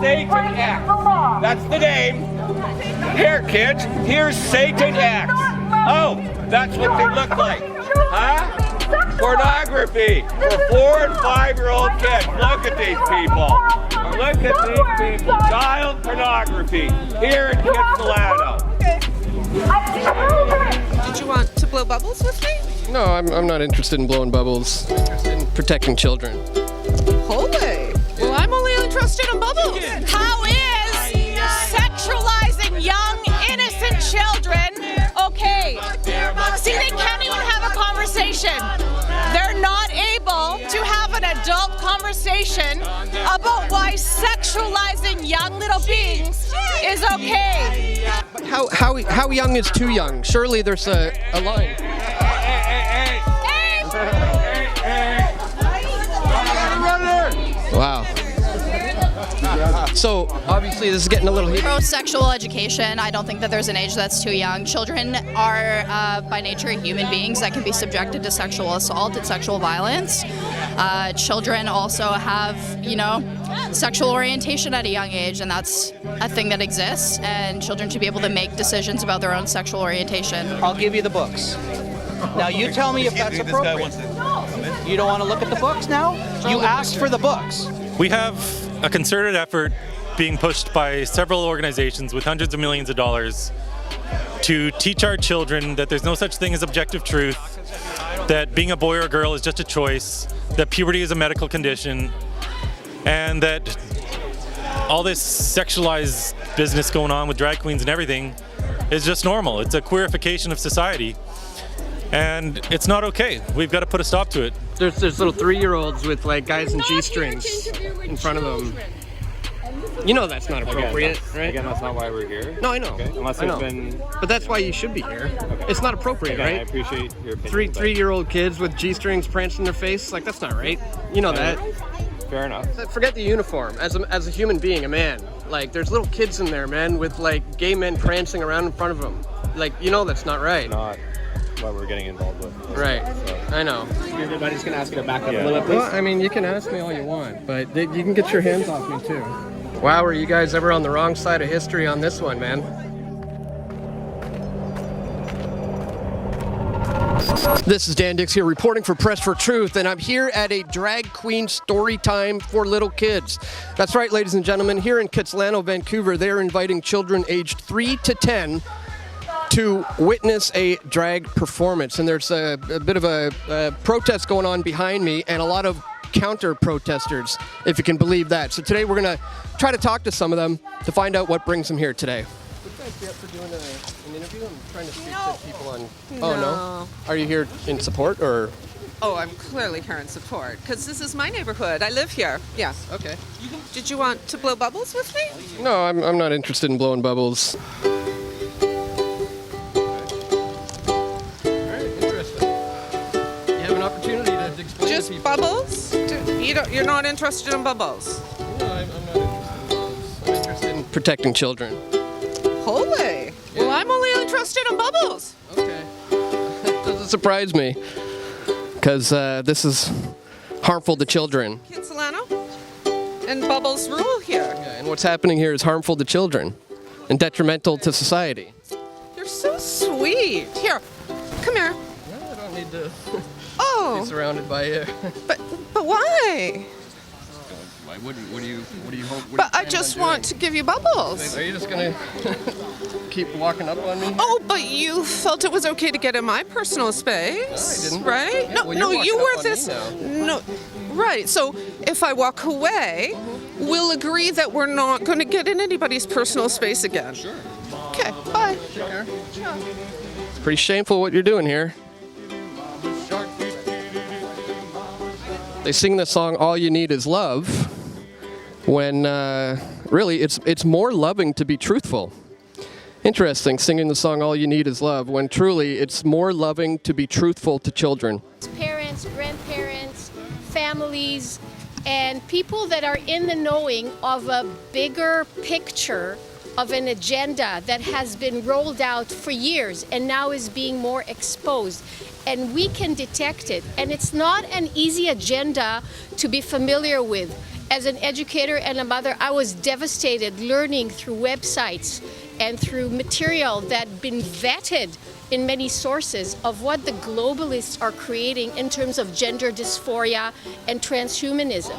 Satan X. That's the name. Here, kids, here's Satan X. Oh, that's what they look like. Huh? Pornography for 4 and 5-year-old kids. Look at these people. Look at these people. Child pornography here in Kitsilano. Did you want to blow bubbles with me? No, I'm not interested in blowing bubbles. I'm interested in protecting children. Holy. Well, I'm only interested in bubbles. How is sexualizing young, innocent children okay? See, they can't even have a conversation. They're not able to have an adult conversation about why sexualizing young little beings is okay. But how young is too young? Surely there's a line. Wow. So obviously this is getting a little heated. Pro-sexual education. I don't think that there's an age that's too young. Children are by nature human beings that can be subjected to sexual assault and sexual violence. Children also have, sexual orientation at a young age, and that's a thing that exists, and children should be able to make decisions about their own sexual orientation. I'll give you the books. Now you tell me if that's appropriate. You don't want to look at the books now? You asked for the books. We have a concerted effort being pushed by several organizations with hundreds of millions of dollars to teach our children that there's no such thing as objective truth, that being a boy or a girl is just a choice, that puberty is a medical condition, and that all this sexualized business going on with drag queens and everything is just normal. It's a queerification of society. And it's not okay. We've got to put a stop to it. There's little 3-year-olds with like guys in G-strings in front of them. You know that's not appropriate, right? Again, that's not why we're here. No, I know. Okay. Unless there's been... But that's why you should be here. Okay. It's not appropriate, right? I appreciate your opinion. 3-year-old kids with G-strings prancing their face, like that's not right. You know that. Fair enough. Forget the uniform. As a human being, a man, like there's little kids in there, man, with like gay men prancing around in front of them. Like that's not right. Not what we're getting involved with. Right. So. I know. Everybody's going to ask you to back up a little bit, please. Well, I mean, you can ask me all you want, but you can get your hands off me too. Wow, were you guys ever on the wrong side of history on this one, man? This is Dan Dicks here reporting for Press for Truth, and I'm here at a drag queen story time for little kids. That's right, ladies and gentlemen, here in Kitsilano, Vancouver, they're inviting children aged 3 to 10 to witness a drag performance. And there's a bit of a protest going on behind me and a lot of counter-protesters, if you can believe that. So today we're going to try to talk to some of them to find out what brings them here today. Would you guys be up for doing an interview? I'm trying to speak to people on... Oh, no? Are you here in support, or...? Oh, I'm clearly here in support, because this is my neighborhood. I live here. Yeah. Okay. Did you want to blow bubbles with me? No, I'm not interested in blowing bubbles. Just bubbles? You're not interested in bubbles? No, I'm not interested in bubbles. I'm interested in protecting children. Holy. Yeah. Well, I'm only interested in bubbles. Okay. That doesn't surprise me, because this is harmful to children. Kitsilano? And bubbles rule here. Yeah, and what's happening here is harmful to children and detrimental to society. You're so sweet. Here, come here. No, I don't need to... Oh. Be surrounded by you. But why? What do you hope? But I just want to give you bubbles. Are you just gonna keep walking up on me? Oh, but you felt it was okay to get in my personal space, no, I didn't. right? Yeah, well, no, you were this. No, right. So if I walk away, we'll agree that we're not going to get in anybody's personal space again. Sure. Okay. Bye. Take care. It's pretty shameful what you're doing here. They sing the song "All You Need Is Love," when really it's more loving to be truthful. Interesting, singing the song "All You Need Is Love," when truly it's more loving to be truthful to children. Parents, grandparents, families, and people that are in the knowing of a bigger picture of an agenda that has been rolled out for years and now is being more exposed. and we can detect it. And it's not an easy agenda to be familiar with. As an educator and a mother, I was devastated learning through websites and through material that had been vetted in many sources of what the globalists are creating in terms of gender dysphoria and transhumanism.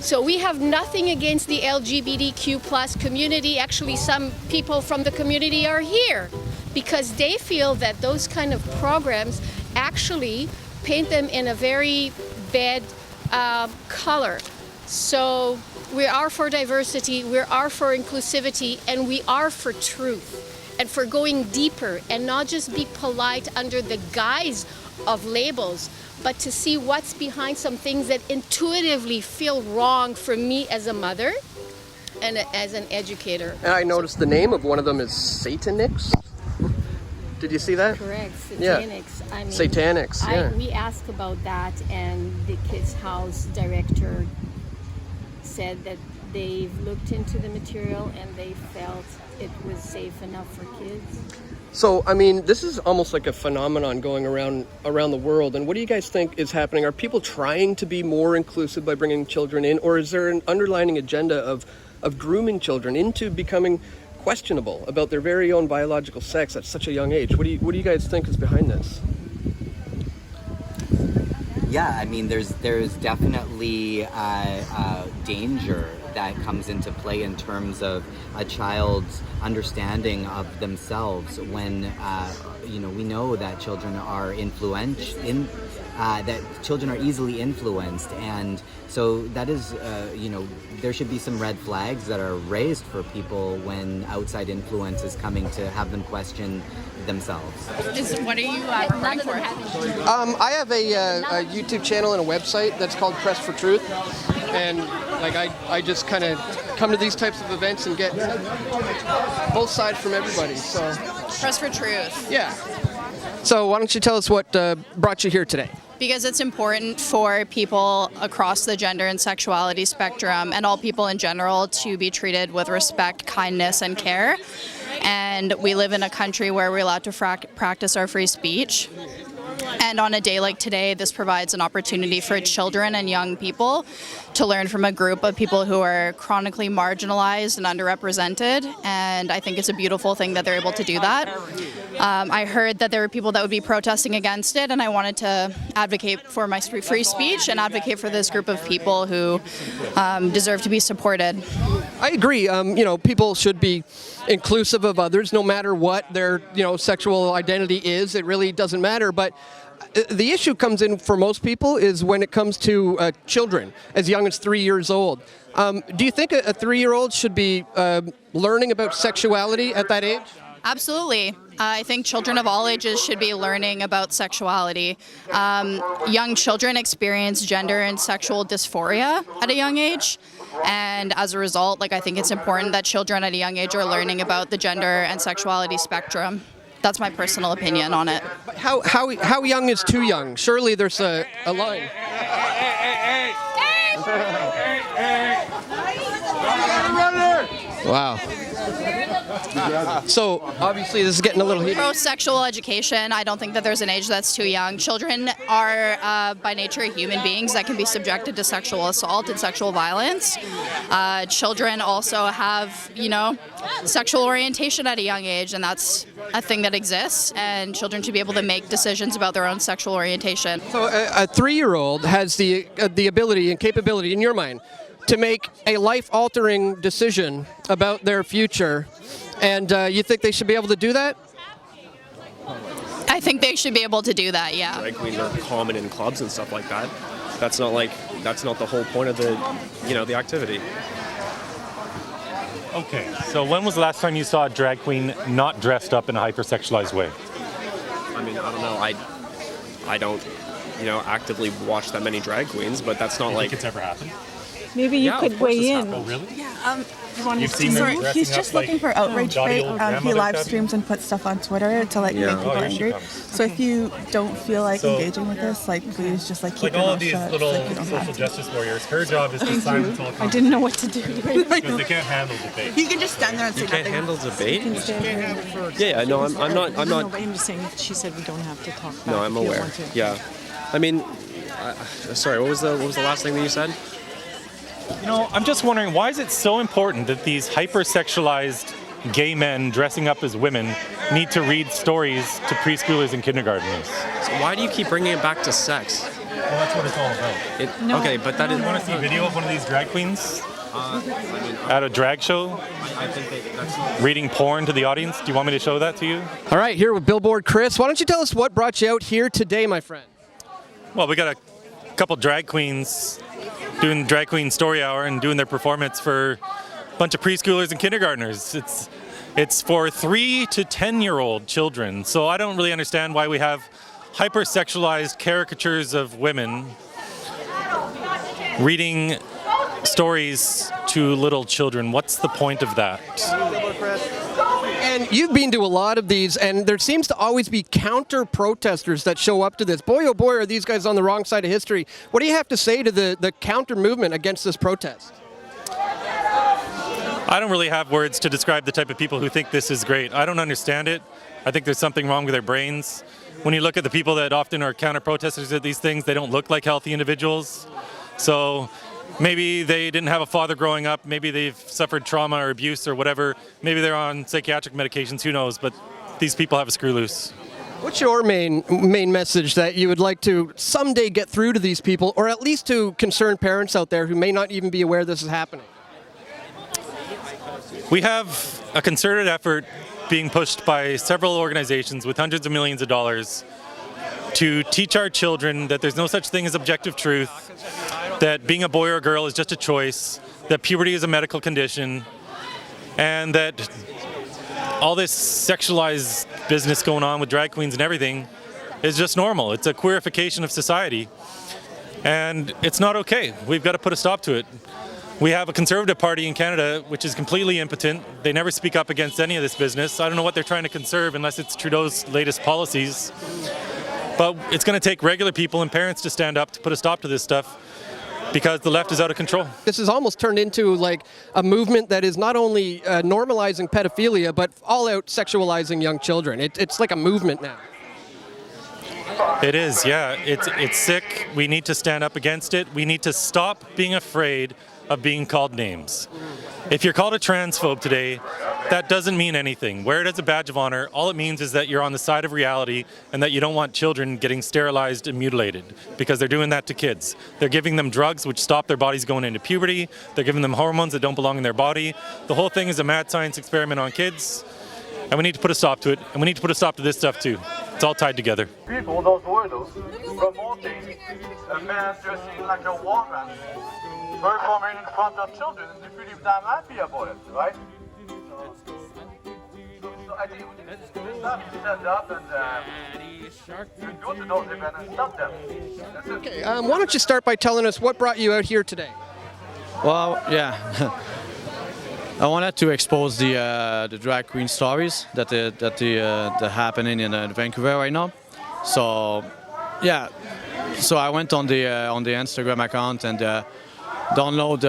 So we have nothing against the LGBTQ plus community. Actually, some people from the community are here because they feel that those kind of programs actually paint them in a very bad color. So we are for diversity, we are for inclusivity, and we are for truth and for going deeper and not just be polite under the guise of labels, but to see what's behind some things that intuitively feel wrong for me as a mother and as an educator. And I noticed the name of one of them is Satanics. Did you see that? Correct, Satanics. Yeah. I mean, Satanics, yeah. We asked about that, and the Kids House director said that they've looked into the material and they felt it was safe enough for kids. So, I mean, this is almost like a phenomenon going around the world. And what do you guys think is happening? Are people trying to be more inclusive by bringing children in? Or is there an underlying agenda of grooming children into becoming questionable about their very own biological sex at such a young age? What do you guys think is behind this? Yeah, I mean, there's definitely danger that comes into play in terms of a child's understanding of themselves when we know that children are that children are easily influenced, and so that is there should be some red flags that are raised for people when outside influence is coming to have them question themselves. What are you referring for? I have a YouTube channel and a website that's called Press for Truth, and like I just kind of come to these types of events and get both sides from everybody. So Press for Truth. yeah. So why don't you tell us what brought you here today? Because it's important for people across the gender and sexuality spectrum and all people in general to be treated with respect, kindness, and care. And we live in a country where we're allowed to practice our free speech. And on a day like today, this provides an opportunity for children and young people to learn from a group of people who are chronically marginalized and underrepresented. And I think it's a beautiful thing that they're able to do that. I heard that there were people that would be protesting against it, and I wanted to advocate for my free speech and advocate for this group of people who deserve to be supported. I agree. People should be inclusive of others, no matter what their sexual identity is. It really doesn't matter. But the issue comes in for most people is when it comes to children as young as 3 years old. Do you think a 3-year-old should be learning about sexuality at that age? Absolutely. I think children of all ages should be learning about sexuality. Young children experience gender and sexual dysphoria at a young age. And as a result, I think it's important that children at a young age are learning about the gender and sexuality spectrum. That's my personal opinion on it. But how young is too young? Surely there's a line. Wow. So obviously this is getting a little heated. Pro-sexual education, I don't think that there's an age that's too young. Children are by nature human beings that can be subjected to sexual assault and sexual violence. Children also have, sexual orientation at a young age, and that's a thing that exists, and children should be able to make decisions about their own sexual orientation. So a 3-year-old has the ability and capability, in your mind, to make a life-altering decision about their future, and you think they should be able to do that? I think they should be able to do that, yeah. Drag queens are common in clubs and stuff like that. That's not the whole point of the activity. Okay, so when was the last time you saw a drag queen not dressed up in a hypersexualized way? I mean, I don't know. I don't, actively watch that many drag queens, but that's not think it's ever happened? Maybe you could weigh in. Oh, really? You've seen he's just looking for outrage bait. He live streams and puts stuff on Twitter to like make people angry. So if you don't feel like engaging with this, like please just like keep all of these little social justice warriors, her job is to silence all I didn't know what to do. because they can't handle debate. He can just stand there and say You can't nothing. handle debate? He can stand here. Yeah, no, I'm not. No, but I'm just saying. She said we don't have to talk about. No, I'm if you don't aware. want to. Yeah, I mean, sorry. What was the last thing that you said? You know, I'm just wondering, why is it so important that these hypersexualized gay men dressing up as women need to read stories to preschoolers and kindergartners? So why do you keep bringing it back to sex? Well, that's what it's all about. No, okay, but that is. You want to see a video of one of these drag queens at a drag show I think that's not. reading porn to the audience? Do you want me to show that to you? All right, here with Billboard Chris. Why don't you tell us what brought you out here today, my friend? Well, we got a couple drag queens doing Drag Queen Story Hour and doing their performance for a bunch of preschoolers and kindergartners. It's for 3 to 10-year-old children, so I don't really understand why we have hypersexualized caricatures of women reading stories to little children. What's the point of that? And you've been to a lot of these, and there seems to always be counter-protesters that show up to this. Boy, oh boy, are these guys on the wrong side of history. What do you have to say to the counter-movement against this protest? I don't really have words to describe the type of people who think this is great. I don't understand it. I think there's something wrong with their brains. When you look at the people that often are counter-protesters at these things, they don't look like healthy individuals. So maybe they didn't have a father growing up. Maybe they've suffered trauma or abuse or whatever. Maybe they're on psychiatric medications. Who knows? But these people have a screw loose. What's your main message that you would like to someday get through to these people, or at least to concerned parents out there who may not even be aware this is happening? We have a concerted effort being pushed by several organizations with hundreds of millions of dollars to teach our children that there's no such thing as objective truth, that being a boy or a girl is just a choice, that puberty is a medical condition, and that all this sexualized business going on with drag queens and everything is just normal. It's a queerification of society, and it's not okay. We've got to put a stop to it. We have a Conservative Party in Canada which is completely impotent. They never speak up against any of this business. I don't know what they're trying to conserve unless it's Trudeau's latest policies. But it's going to take regular people and parents to stand up to put a stop to this stuff, because the left is out of control. This has almost turned into like a movement that is not only normalizing pedophilia, but all out sexualizing young children. It's like a movement now. It is, yeah. It's sick. We need to stand up against it. We need to stop being afraid of being called names. If you're called a transphobe today, that doesn't mean anything. Wear it as a badge of honor. All it means is that you're on the side of reality and that you don't want children getting sterilized and mutilated, because they're doing that to kids. They're giving them drugs which stop their bodies going into puberty. They're giving them hormones that don't belong in their body. The whole thing is a mad science experiment on kids, and we need to put a stop to it, and we need to put a stop to this stuff too. It's all tied together. People, those weirdos, promoting a man dressing like a woman, performing in front of children, and they feel damn happy about it, right? So I think we have to stand up and go to those events and stop them. That's it. Okay, why don't you start by telling us what brought you out here today? Well, yeah. I wanted to expose the drag queen stories that are happening in Vancouver right now. So, yeah. So I went on the Instagram account and download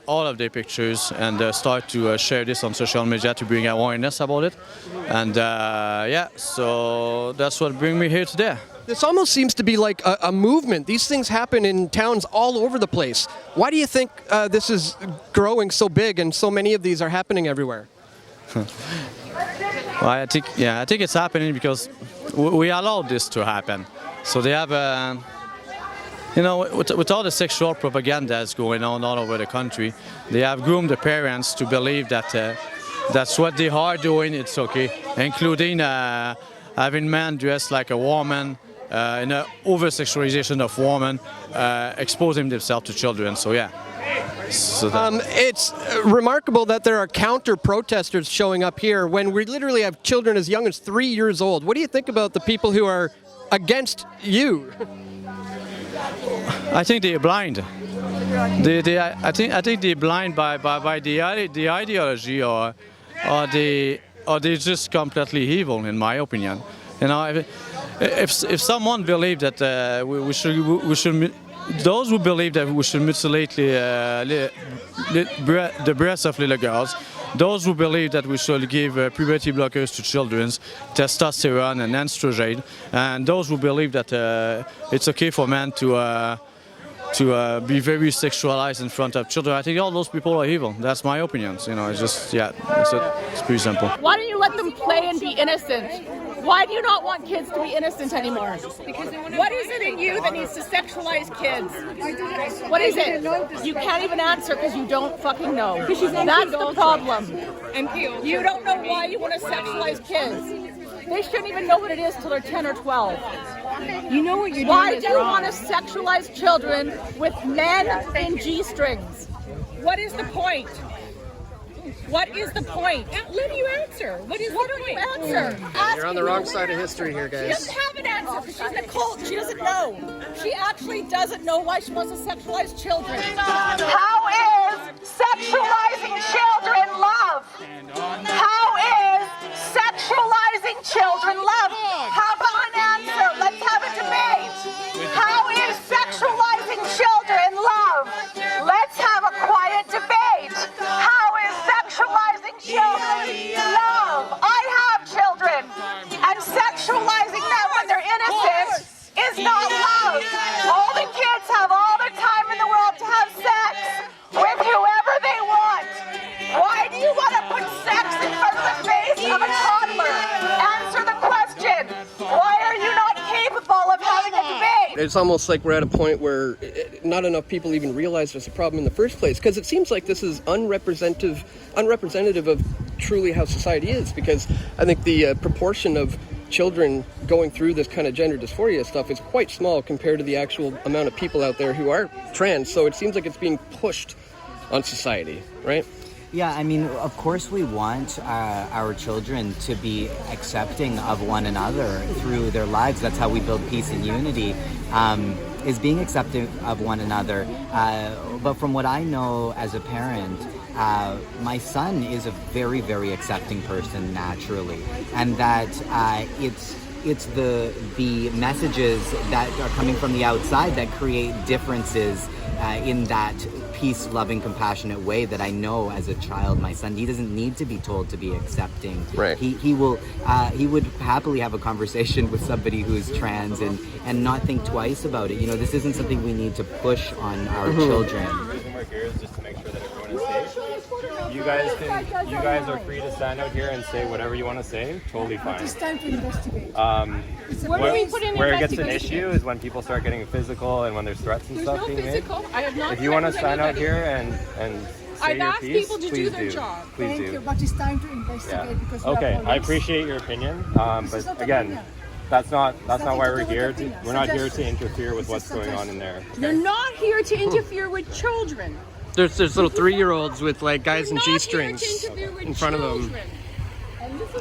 all of the pictures and start to share this on social media to bring awareness about it. And yeah, so that's what brings me here today. This almost seems to be like a movement. These things happen in towns all over the place. Why do you think this is growing so big and so many of these are happening everywhere? Well, I think it's happening because we allowed this to happen. So they have, you know, with all the sexual propaganda that's going on all over the country, they have groomed the parents to believe that that's what they are doing, it's okay, including having men dressed like a woman, in an over-sexualization of women, exposing themselves to children. So yeah. So it's remarkable that there are counter-protesters showing up here when we literally have children as young as 3 years old. What do you think about the people who are against you? I think they're blind. I think they're blind by the ideology, or they're just completely evil, in my opinion. You know, if someone believes that we should those who believe that we should mutilate the breasts of little girls, those who believe that we should give puberty blockers to children, testosterone and estrogen, and those who believe that it's okay for men to be very sexualized in front of children, I think all those people are evil. That's my opinion. You know, it's just, yeah, it's pretty simple. Why don't you let them play and be innocent? Why do you not want kids to be innocent anymore? What is it in you that needs to sexualize kids? What is it? You can't even answer because you don't fucking know. That's the problem. You don't know why you want to sexualize kids. They shouldn't even know what it is till they're 10 or 12. You know what you're doing. Why do you want to sexualize children with men in G-strings? What is the point? What is the point? Let you answer. What is the point? Answer. You're on the wrong side of history here, She guys. doesn't have an answer because she's in a cult. She doesn't know. She actually doesn't know why she wants to sexualize children. How is sexualizing children love? How is sexualizing children love? How about an answer? Let's have a debate. How is sexualizing children love? Let's have a quiet debate. How is sexualizing children love? I have children, and sexualizing them when they're innocent is not love. All the kids have all the time in the world to have sex with whoever they want. Why do you want to put sex in front of the face of a toddler? Answer the question. Why are you not capable of having a debate? It's almost like we're at a point where not enough people even realize there's a problem in the first place, because it seems like this is unrepresentative of truly how society is, because I think the proportion of children going through this kind of gender dysphoria stuff is quite small compared to the actual amount of people out there who are trans, so it seems like it's being pushed on society, right? Yeah, I mean, of course we want our children to be accepting of one another through their lives. That's how we build peace and unity, is being accepting of one another. But from what I know as a parent, my son is a very, very accepting person naturally. And that it's the messages that are coming from the outside that create differences in that peace, loving, compassionate way that I know as a child. My son, he doesn't need to be told to be accepting. Right. He would happily have a conversation with somebody who's trans and not think twice about it. You know, this isn't something we need to push on our children. The reason we're here is just to make sure that everyone is safe. You guys are free to stand out here and say whatever you want to say. Totally fine. It's time to investigate. Where it gets an issue is when people start getting physical and when there's threats and stuff being made. If you want to stand out here and say your piece, please do. Please do. But it's time to investigate because Okay, I appreciate your opinion, but again, that's not why we're here. We're not here to interfere with what's going on in there. You're not here to interfere with children. There's little 3-year-olds with like guys in G-strings in front of them.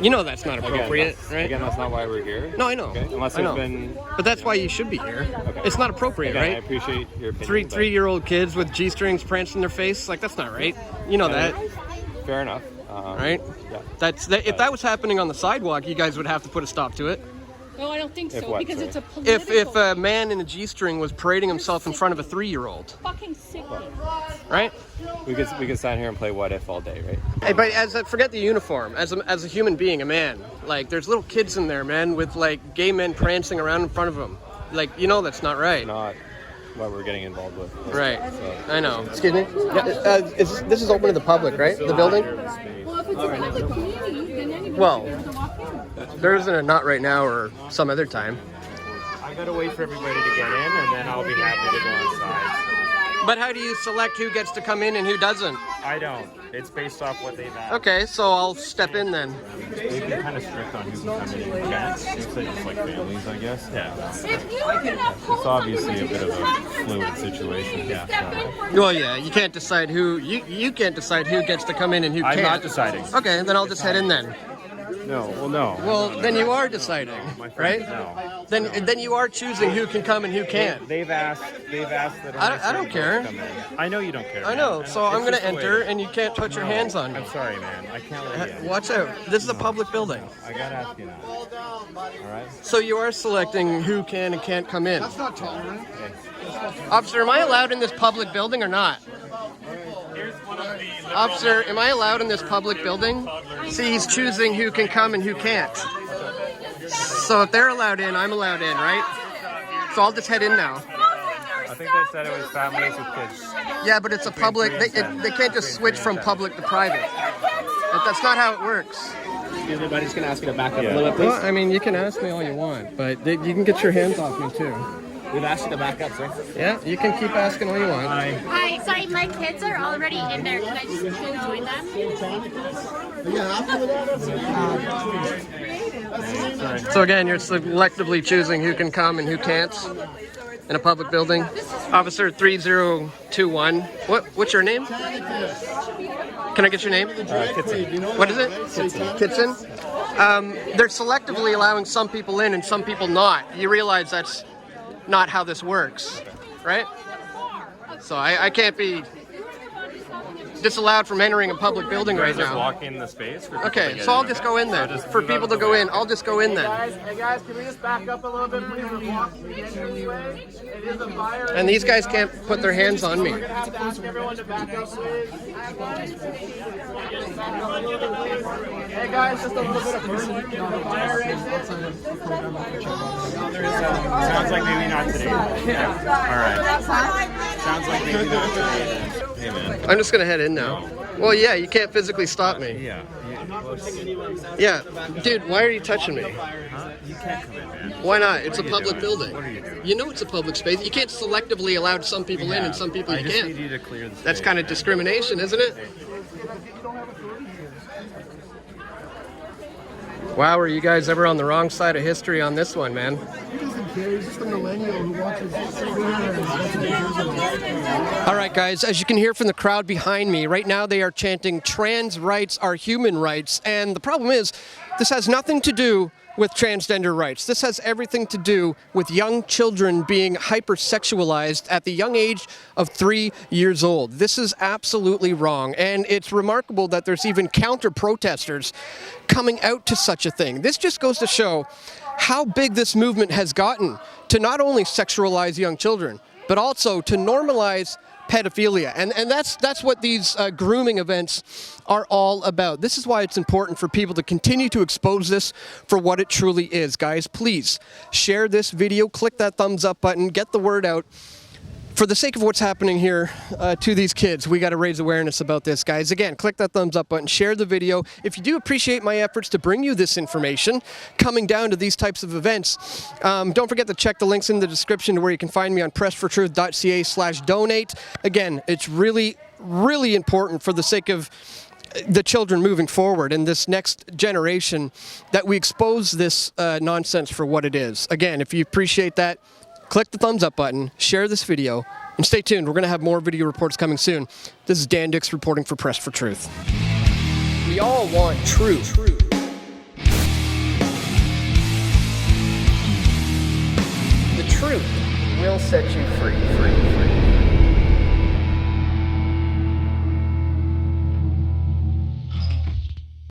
You know that's not appropriate, right? Again, that's not why we're here. No, I know. Okay? Unless there's been... But that's why you should be here. Okay. It's not appropriate, Again, right? I appreciate your opinion. 3-year-old kids with G-strings prancing their face, like that's not right. You know that. Fair enough. Right? Yeah. If that was happening on the sidewalk, you guys would have to put a stop to it. No, I don't think so, what, because sorry? it's a political... If a man in a G-string was parading himself in front of a 3-year-old, fucking sickening. right? We could stand here and play what if all day, right? Hey, but forget the uniform. As a human being, a man, like there's little kids in there, man, with like gay men prancing around in front of them. Like, you know that's not right. Not what we're getting involved with. Right. So. I know. Excuse me? Yeah, this is open to the public, right? The building? Well, if it's a public community, then anybody Well, should be able to walk in. there isn't a not right now or some other time. I gotta wait for everybody to get in, and then I'll be happy to go inside. But how do you select who gets to come in and who doesn't? I don't. It's based off what they've asked. Okay, so I'll step in then. They've been kind of strict on who can come in and who can't. It's just like families, I guess. Yeah. It's obviously a bit of a fluid situation. Yeah. Well, yeah, you can't decide who you can't decide who gets to come in and who can't. I'm not deciding. Okay, then I'll just head in then. No, well, no. Well, then you are deciding, right? No. Then you are choosing who can come and who can't. They've asked that. I don't care. I know you don't care. I know, man. so I'm It's going to just the way enter, it is. and you can't put your No, hands on me. I'm sorry, man. I can't let you. Watch out. This is a public building. I gotta ask you now. All right. So you are selecting who can and can't come in. That's not tolerant. Officer, am I allowed in this public building or not? Officer, am I allowed in this public building? See, he's choosing who can come and who can't. So if they're allowed in, I'm allowed in, right? So I'll just head in now. I think they said it was families with kids. Yeah, but it's a public, they can't just switch from public to private. That's not how it works. Excuse me, buddy, just gonna ask you to back up a little bit, please. Well, I mean, you can ask me all you want, but you can get your hands off me too. We've asked you to back up, sir. Yeah, you can keep asking all you want. Hi, sorry, my kids are already in there. Can I just join them? So again, you're selectively choosing who can come and who can't in a public building. Officer 3021. What's your name? Can I get your name? Kitson. What is it? Kitson. They're selectively allowing some people in and some people not. You realize that's not how this works, right? So I can't be disallowed from entering a public building right Just now. walk in the space. For people to Okay, get so I'll in, just okay? go in then. So just For move out people of to the go way. in, I'll just go in then. Hey guys, can we just back up a little bit, please? We're blocking the entranceway. It is a fire. And these guys can't put their hands on me. We're gonna have to ask everyone to back up, please. Hey guys, just a little bit of fire exit. Sounds like maybe not today. Yeah. All right. Sounds like maybe not today. Hey man. I'm just gonna head in now. Well, yeah, you can't physically stop me. Yeah. Yeah, dude, why are you touching me? Huh? You can't come in, man. Why not? It's a What are you public doing? building. What are you doing? You know it's a public space. You can't selectively allow some people in and some people I you just can't. need you to clear the space. That's kind of man. discrimination, isn't it? Wow, were you guys ever on the wrong side of history on this one, man? He doesn't care. He's just a millennial who watches All right, guys, as you can hear from the crowd behind me, right now they are chanting trans rights are human rights. And the problem is, this has nothing to do with transgender rights. This has everything to do with young children being hypersexualized at the young age of 3 years old. This is absolutely wrong. And it's remarkable that there's even counter-protesters coming out to such a thing. This just goes to show how big this movement has gotten to not only sexualize young children, but also to normalize pedophilia. And that's what these grooming events are all about. This is why it's important for people to continue to expose this for what it truly is. Guys, please share this video, click that thumbs up button, get the word out. For the sake of what's happening here to these kids, we got to raise awareness about this, guys. Again, click that thumbs up button, share the video. If you do appreciate my efforts to bring you this information, coming down to these types of events, don't forget to check the links in the description where you can find me on pressfortruth.ca/donate. Again, it's really, really important for the sake of the children moving forward and this next generation that we expose this nonsense for what it is. Again, if you appreciate that, click the thumbs up button, share this video, and stay tuned. We're going to have more video reports coming soon. This is Dan Dicks reporting for Press for Truth. We all want truth. The truth will set you free.